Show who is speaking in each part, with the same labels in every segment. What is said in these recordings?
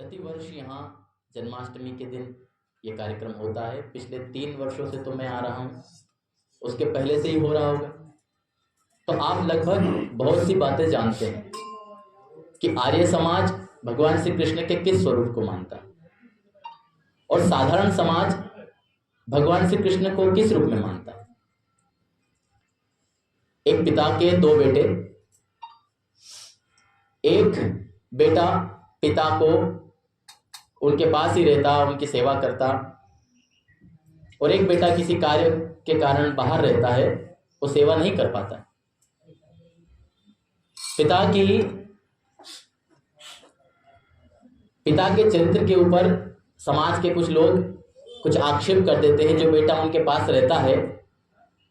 Speaker 1: प्रतिवर्ष यहाँ जन्माष्टमी के दिन ये कार्यक्रम होता है। पिछले 3 वर्षों से तो मैं आ रहा हूँ, उसके पहले से ही हो रहा होगा। तो आप लगभग बहुत सी बातें जानते हैं कि आर्य समाज भगवान श्री कृष्ण के किस स्वरूप को मानता है और साधारण समाज भगवान श्री कृष्ण को किस रूप में मानता है। एक पिता के 2 बेटे, एक बेटा पिता को उनके पास ही रहता, उनकी सेवा करता, और एक बेटा किसी कार्य के कारण बाहर रहता है, वो सेवा नहीं कर पाता। पिता के चरित्र के ऊपर समाज के कुछ लोग कुछ आक्षेप कर देते हैं। जो बेटा उनके पास रहता है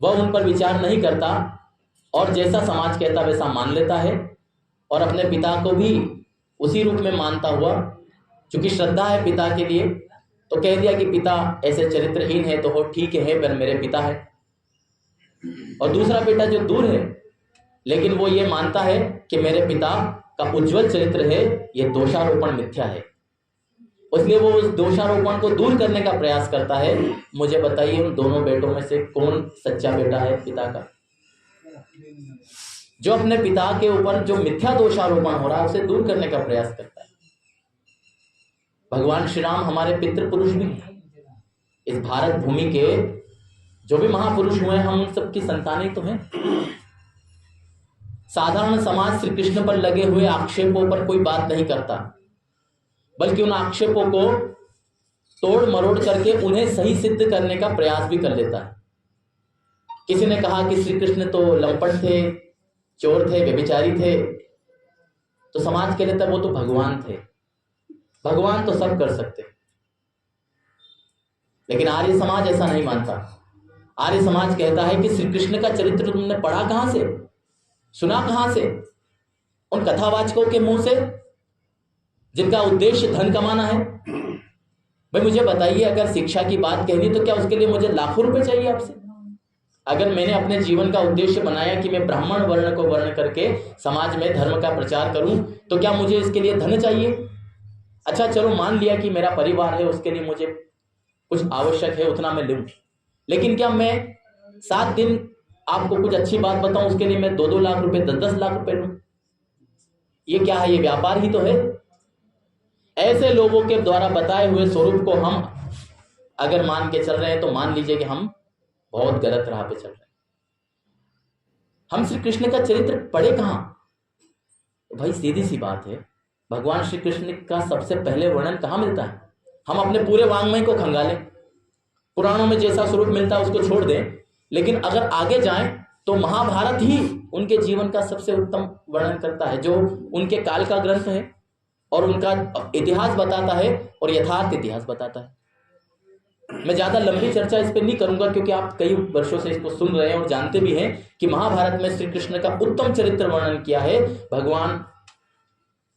Speaker 1: वह उन पर विचार नहीं करता और जैसा समाज कहता वैसा मान लेता है और अपने पिता को भी उसी रूप में मानता हुआ, चूंकि श्रद्धा है पिता के लिए, तो कह दिया कि पिता ऐसे चरित्रहीन है तो हो ठीक है, पर मेरे पिता है। और दूसरा बेटा जो दूर है लेकिन वो ये मानता है कि मेरे पिता का उज्जवल चरित्र है, ये दोषारोपण मिथ्या है, इसलिए वो उस दोषारोपण को दूर करने का प्रयास करता है। मुझे बताइए उन दोनों बेटों में से कौन सच्चा बेटा है पिता का? जो अपने पिता के ऊपर जो मिथ्या दोषारोपण हो रहा है उसे दूर करने का प्रयास करता है। भगवान श्री राम हमारे पितृ पुरुष भी हैं। इस भारत भूमि के जो भी महापुरुष हुए हम उन सबकी संतान ही तो हैं। साधारण समाज श्री कृष्ण पर लगे हुए आक्षेपों पर कोई बात नहीं करता, बल्कि उन आक्षेपों को तोड़ मरोड़ करके उन्हें सही सिद्ध करने का प्रयास भी कर लेता है। किसी ने कहा कि श्री कृष्ण तो लंपट थे, चोर थे, व्यभिचारी थे, तो समाज के लिए तब वो तो भगवान थे, भगवान तो सब कर सकते। लेकिन आर्य समाज ऐसा नहीं मानता। आर्य समाज कहता है कि श्री कृष्ण का चरित्र तुमने पढ़ा कहां से, सुना कहां से? उन कथावाचकों के मुंह से जिनका उद्देश्य धन कमाना है। भाई मुझे बताइए, अगर शिक्षा की बात कहनी तो क्या उसके लिए मुझे लाखों रुपए चाहिए आपसे? अगर मैंने अपने जीवन का उद्देश्य बनाया कि मैं ब्राह्मण वर्ण को वर्ण करके समाज में धर्म का प्रचार करूं, तो क्या मुझे इसके लिए धन चाहिए? अच्छा चलो मान लिया कि मेरा परिवार है, उसके लिए मुझे कुछ आवश्यक है, उतना मैं लूं। लेकिन क्या मैं 7 दिन आपको कुछ अच्छी बात बताऊं उसके लिए मैं 2-2 लाख रुपए, 10-10 लाख रुपए लूं? ये क्या है? ये व्यापार ही तो है। ऐसे लोगों के द्वारा बताए हुए स्वरूप को हम अगर मान के चल रहे हैं तो मान लीजिए कि हम बहुत गलत राह पे चल रहे हैं। हम श्री कृष्ण का चरित्र पढ़े कहां? तो भाई सीधी सी बात है, भगवान श्री कृष्ण का सबसे पहले वर्णन कहां मिलता है? हम अपने पूरे वांग्मय को खंगालें, पुराणों में जैसा स्वरूप मिलता है उसको छोड़ दें, लेकिन अगर आगे जाएं तो महाभारत ही उनके जीवन का सबसे उत्तम वर्णन करता है, जो उनके काल का ग्रंथ है और उनका इतिहास बताता है और यथार्थ इतिहास बताता है। मैं ज्यादा लंबी चर्चा इस पर नहीं करूंगा क्योंकि आप कई वर्षों से इसको सुन रहे हैं और जानते भी हैं कि महाभारत में श्री कृष्ण का उत्तम चरित्र वर्णन किया है भगवान,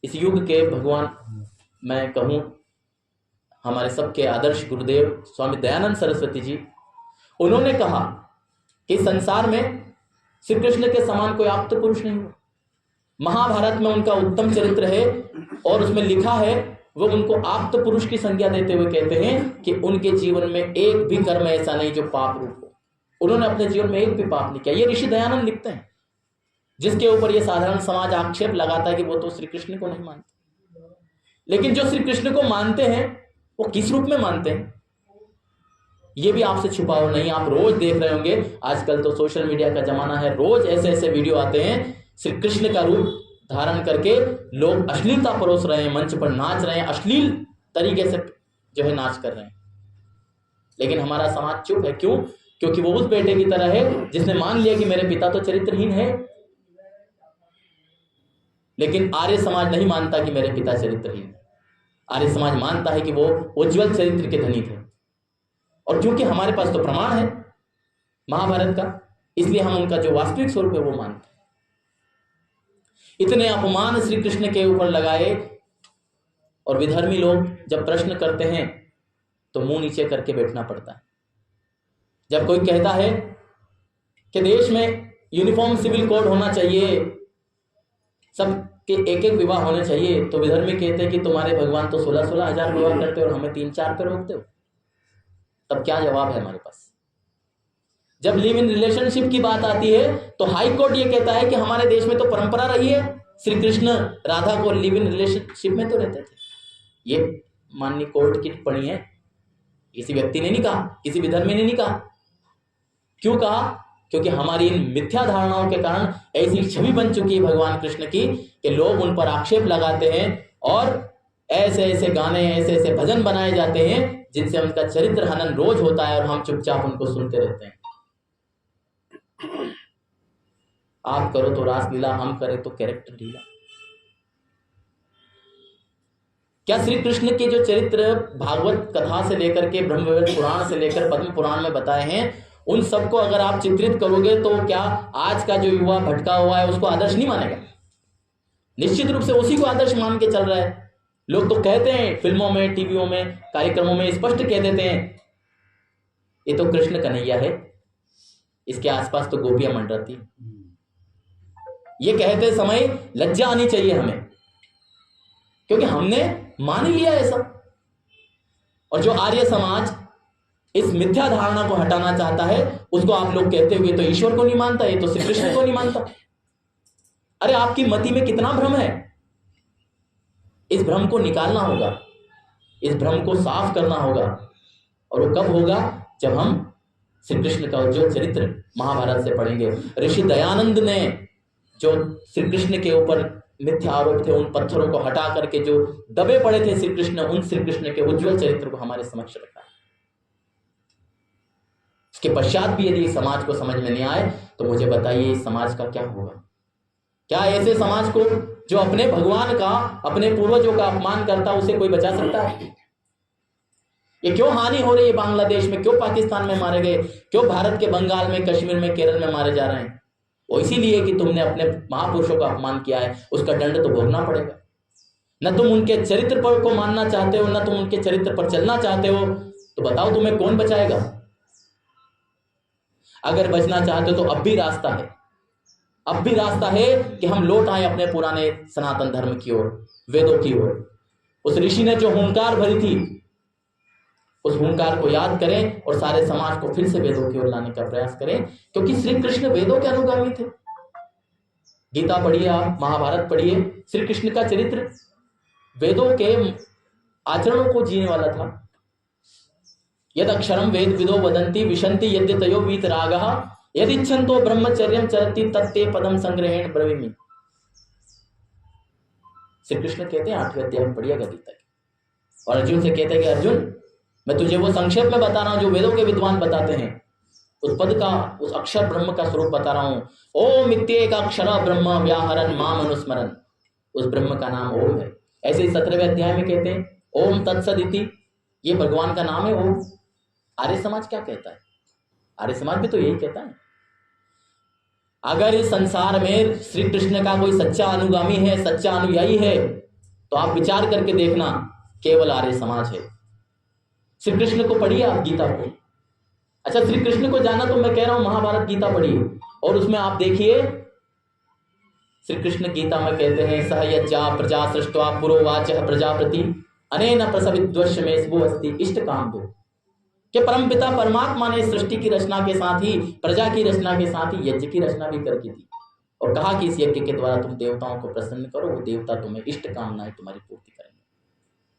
Speaker 1: इस युग के भगवान, मैं कहूं हमारे सबके आदर्श गुरुदेव स्वामी दयानंद सरस्वती जी। उन्होंने कहा कि संसार में श्री कृष्ण के समान कोई आप्त पुरुष नहीं हुआ। महाभारत में उनका उत्तम चरित्र है और उसमें लिखा है, वो उनको आप्त पुरुष की संज्ञा देते हुए कहते हैं कि उनके जीवन में एक भी कर्म ऐसा नहीं जो पाप रूप हो। उन्होंने अपने जीवन में एक भी पाप नहीं किया। ये ऋषि दयानंद लिखते हैं, जिसके ऊपर ये साधारण समाज आक्षेप लगाता है कि वो तो श्री कृष्ण को नहीं मानते। लेकिन जो श्री कृष्ण को मानते हैं वो किस रूप में मानते हैं ये भी आपसे छुपा हो नहीं। आप रोज देख रहे होंगे, आजकल तो सोशल मीडिया का जमाना है, रोज ऐसे ऐसे वीडियो आते हैं श्री कृष्ण का रूप धारण करके लोग अश्लीलता परोस रहे हैं, मंच पर नाच रहे हैं, अश्लील तरीके से जो है नाच कर रहे हैं। लेकिन हमारा समाज चुप है। क्यों? क्योंकि वो उस बेटे की तरह है जिसने मान लिया कि मेरे पिता तो चरित्रहीन है। लेकिन आर्य समाज नहीं मानता कि मेरे पिता चरित्रहीन है। आर्य समाज मानता है कि वो उज्जवल चरित्र के धनी थे। और क्योंकि हमारे पास तो प्रमाण है महाभारत का, इसलिए हम उनका जो वास्तविक स्वरूप है वो मानते हैं। इतने अपमान श्री कृष्ण के ऊपर लगाए और विधर्मी लोग जब प्रश्न करते हैं तो मुंह नीचे करके बैठना पड़ता है। जब कोई कहता है कि देश में यूनिफॉर्म सिविल कोड होना चाहिए, सब कि एक एक विवाह होने चाहिए, तो विधर्मी कहते हैं कि तुम्हारे भगवान तो 16-16 हजार विवाह करते हो और हमें 3-4 पे रोकते हो। तब क्या जवाब है हमारे पास? जब लिव इन रिलेशनशिप की बात आती है तो हाई कोर्ट ये कहता है कि हमारे देश में तो परंपरा रही है, श्री कृष्ण राधा को लिव इन रिलेशनशिप में तो रहते थे। ये माननीय कोर्ट की टिप्पणी है, किसी व्यक्ति ने नहीं कहा, किसी विधर्मी ने नहीं कहा। क्यों कहा? क्योंकि हमारी इन मिथ्या धारणाओं के कारण ऐसी छवि बन चुकी है भगवान कृष्ण की कि लोग उन पर आक्षेप लगाते हैं और ऐसे ऐसे गाने, ऐसे ऐसे भजन बनाए जाते हैं जिनसे उनका चरित्र हनन रोज होता है और हम चुपचाप उनको सुनते रहते हैं। आप करो तो रासलीला, हम करें तो कैरेक्टर ढीला। क्या श्री कृष्ण के जो चरित्र भागवत कथा से लेकर के ब्रह्मवैवर्त पुराण से लेकर पद्म पुराण में बताए हैं, उन सबको अगर आप चित्रित करोगे तो क्या आज का जो युवा भटका हुआ है उसको आदर्श नहीं मानेगा? निश्चित रूप से उसी को आदर्श मान के चल रहा है। लोग तो कहते हैं फिल्मों में, टीवियों में, कार्यक्रमों में स्पष्ट कह देते हैं ये तो कृष्ण कन्हैया है, इसके आसपास तो गोपियां मंडराती। ये कहते समय लज्जा आनी चाहिए हमें, क्योंकि हमने मान लिया ऐसा। और जो आर्य समाज इस मिथ्या धारणा को हटाना चाहता है उसको आप लोग कहते हुए तो ईश्वर को नहीं मानता, ये तो श्री कृष्ण को नहीं मानता। अरे आपकी मति में कितना भ्रम है, इस भ्रम को निकालना होगा, इस भ्रम को साफ करना होगा। और वो कब होगा? जब हम श्री कृष्ण का जो चरित्र महाभारत से पढ़ेंगे। ऋषि दयानंद ने जो श्री कृष्ण के ऊपर मिथ्या आरोप थे, उन पत्थरों को हटा करके जो दबे पड़े थे श्री कृष्ण, उन श्री कृष्ण के उज्जवल चरित्र को हमारे समक्ष रखा है। इसके पश्चात भी यदि समाज को समझ में नहीं आए तो मुझे बताइए इस समाज का क्या होगा? क्या ऐसे समाज को जो अपने भगवान का, अपने पूर्वजों का अपमान करता उसे कोई बचा सकता है? ये क्यों हानि हो रही है बांग्लादेश में, क्यों पाकिस्तान में मारे गए, क्यों भारत के बंगाल में, कश्मीर में, केरल में मारे जा रहे हैं? वो इसीलिए कि तुमने अपने महापुरुषों का अपमान किया है, उसका दंड तो भोगना पड़ेगा। न तुम उनके चरित्र पर को मानना चाहते हो, न तुम उनके चरित्र पर चलना चाहते हो, तो बताओ तुम्हें कौन बचाएगा? अगर बचना चाहते हो तो अब भी रास्ता है, अब भी रास्ता है कि हम लौट आए अपने पुराने सनातन धर्म की ओर, वेदों की ओर। उस ऋषि ने जो हुंकार भरी थी उस हुंकार को याद करें और सारे समाज को फिर से वेदों की ओर लाने का प्रयास करें, क्योंकि श्री कृष्ण वेदों के अनुगामी थे। गीता पढ़िए, आप महाभारत पढ़िए, श्री कृष्ण का चरित्र वेदों के आचरणों को जीने वाला था। यद अक्षरम वेद विदो वदंती विशंति यद्यतयो वीतरागः यदिच्छन्तो ब्रह्मचर्यम चरति तत्ते पदम संग्रहेण ब्रवीमि। श्री कृष्ण कहते हैं 8वें अध्याय में पढ़िएगा गीता की, और अर्जुन से कहते हैं कि अर्जुन मैं तुझे वो संक्षेप में बता रहा हूं जो वेदों के विद्वान बताते हैं, उस पद का, उस अक्षर ब्रह्म का स्वरूप बता रहा हूं। ओम इत्येक अक्षर ब्रह्म व्याहरन माम अनुस्मरन, उस ब्रह्म का नाम ओम है। ऐसे ही 17वें अध्याय में कहते हैं ओम तत्सदिति, ये भगवान का नाम है ओम। आर्य समाज क्या कहता है? आर्य समाज भी तो यही कहता है। अगर इस संसार में श्री कृष्ण का कोई सच्चा अनुगामी है, सच्चा अनुयायी है, तो आप विचार करके देखना, केवल आर्य समाज है। श्री कृष्ण को पढ़िए आप, गीता को। अच्छा, श्री कृष्ण को जाना तो मैं कह रहा हूं महाभारत गीता पढ़िए, और उसमें आप देखिए श्री कृष्ण गीता में कहते हैं सह यज्जा प्रजा सृष्ट्वा पुरोवाचः प्रजापति अनेन प्रसविद्वश्यमेषु अस्ति इष्ट काम दो, कि परमपिता परमात्मा ने सृष्टि की रचना के साथ ही, प्रजा की रचना के साथ ही यज्ञ की रचना भी करके दी, और कहा कि इस यज्ञ के द्वारा तुम देवताओं को प्रसन्न करो, वो देवता तुम्हें इष्ट कामनाएं तुम्हारी पूर्ति करेंगे।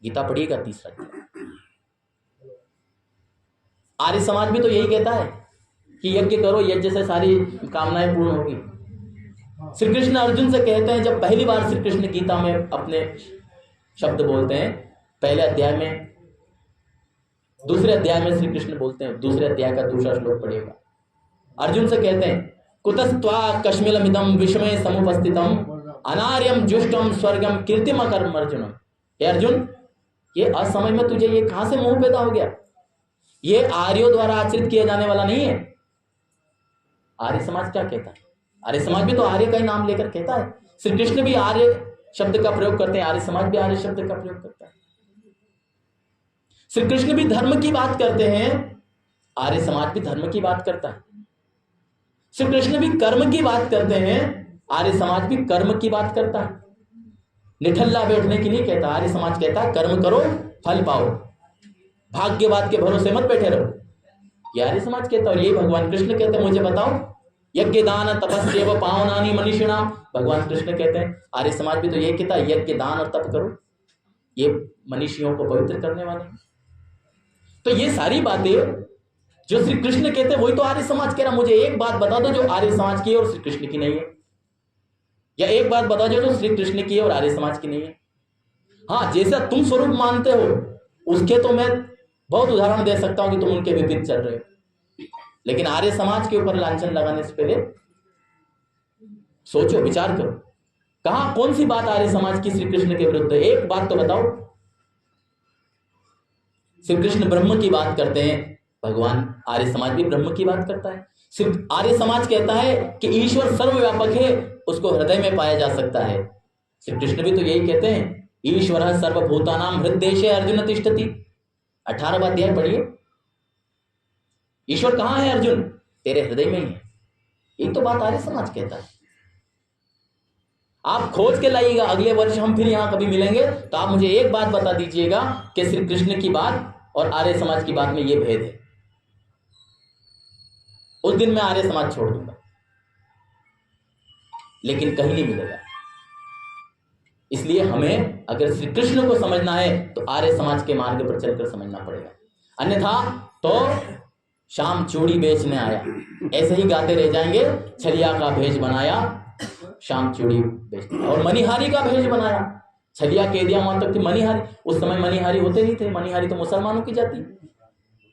Speaker 1: गीता पढ़िएगा 3रा अध्याय। आर्य समाज भी तो यही कहता है कि यज्ञ करो, यज्ञ से सारी कामनाएं पूर्ण होगी। श्री कृष्ण अर्जुन से कहते हैं, जब पहली बार श्री कृष्ण गीता में अपने शब्द बोलते हैं, पहले अध्याय में, दूसरे अध्याय में श्री कृष्ण बोलते हैं, दूसरे अध्याय का 2रा श्लोक पढ़िएगा। अर्जुन से कहते हैं कुतस्त्वा कश्मीलमिदं विषमे समुपस्थितम अनार्यम जुष्टम स्वर्गम कीर्तिम कर्म अर्जुनम। हे अर्जुन, ये असमय में तुझे ये कहां से मोह पैदा हो गया? ये आर्यों द्वारा आचरित किया जाने वाला नहीं है। आर्य समाज क्या कहता है? आर्य समाज भी तो आर्य का ही नाम लेकर कहता है। श्री कृष्ण भी आर्य शब्द का प्रयोग करते हैं, आर्य समाज भी आर्य शब्द का प्रयोग करता है। श्री कृष्ण भी धर्म की बात करते हैं, आर्य समाज भी धर्म की बात करता है। श्री कृष्ण भी कर्म की बात करते हैं, आर्य समाज भी कर्म की बात करता है। निठल्ला बैठने की नहीं कहता। आर्य समाज कहता है कर्म करो फल पाओ, भाग्यवाद के भरोसे मत बैठे रहो, ये आर्य समाज कहता है। और यही भगवान कृष्ण कहते हैं, मुझे बताओ यज्ञ दान तपस्यैव पावनानि मनीषिणाम। भगवान कृष्ण कहते हैं आर्य समाज भी तो यही कहता है, यज्ञ दान और तप करो, ये मनीषियों को पवित्र करने वाले। तो ये सारी बातें जो श्री कृष्ण कहते हैं वही तो आर्य समाज कह रहा। मुझे एक बात बता दो जो आर्य समाज की है और श्री कृष्ण की नहीं है, या एक बात बता दो जो श्री कृष्ण की है और आर्य समाज की नहीं है। हाँ, जैसा तुम स्वरूप मानते हो उसके तो मैं बहुत उदाहरण दे सकता हूं कि तुम उनके विपरीत चल रहे हो, लेकिन आर्य समाज के ऊपर लांछन लगाने से पहले सोचो, विचार करो, कहां कौन सी बात आर्य समाज की श्री कृष्ण के विरुद्ध है? एक बात तो बताओ। श्री कृष्ण ब्रह्म की बात करते हैं, भगवान आर्य समाज भी ब्रह्म की बात करता है। सिर्फ आर्य समाज कहता है कि ईश्वर सर्वव्यापक है, उसको हृदय में पाया जा सकता है। श्री कृष्ण भी तो यही कहते हैं, ईश्वर सर्वभूतानां हृदयेशे अर्जुन तिष्ठति। 18वां अध्याय पढ़िए, ईश्वर कहां है अर्जुन? तेरे हृदय में ही है। एक तो बात आर्य समाज कहता है। आप खोज के लाइएगा, अगले वर्ष हम फिर यहां कभी मिलेंगे तो आप मुझे एक बात बता दीजिएगा कि श्री कृष्ण की बात और आर्य समाज की बात में यह भेद है। उस दिन मैं आर्य समाज छोड़ दूंगा, लेकिन कहीं नहीं मिलेगा। इसलिए हमें अगर श्री कृष्ण को समझना है तो आर्य समाज के मार्ग पर चलकर समझना पड़ेगा, अन्यथा तो शाम चूड़ी बेचने आया, ऐसे ही गाते रह जाएंगे। छलिया का भेष बनाया, शाम चूड़ी बेचने, और मनिहारी का भेष बनाया। छलिया कह दिया वहां तक कि मनिहारी, उस समय मनिहारी होते नहीं थे, मनिहारी तो मुसलमानों की जाति,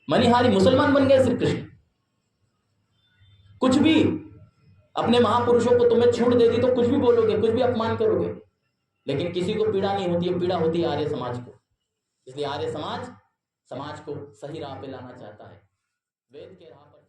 Speaker 1: मनिहारी मुसलमान बन गए श्री कृष्ण। कुछ भी अपने महापुरुषों को तुम्हें छूट दे दी तो कुछ भी बोलोगे, कुछ भी अपमान करोगे, लेकिन किसी को पीड़ा नहीं होती है, पीड़ा होती है आर्य समाज को। इसलिए आर्य समाज को सही राह पे लाना चाहता है, वेद के राह पर।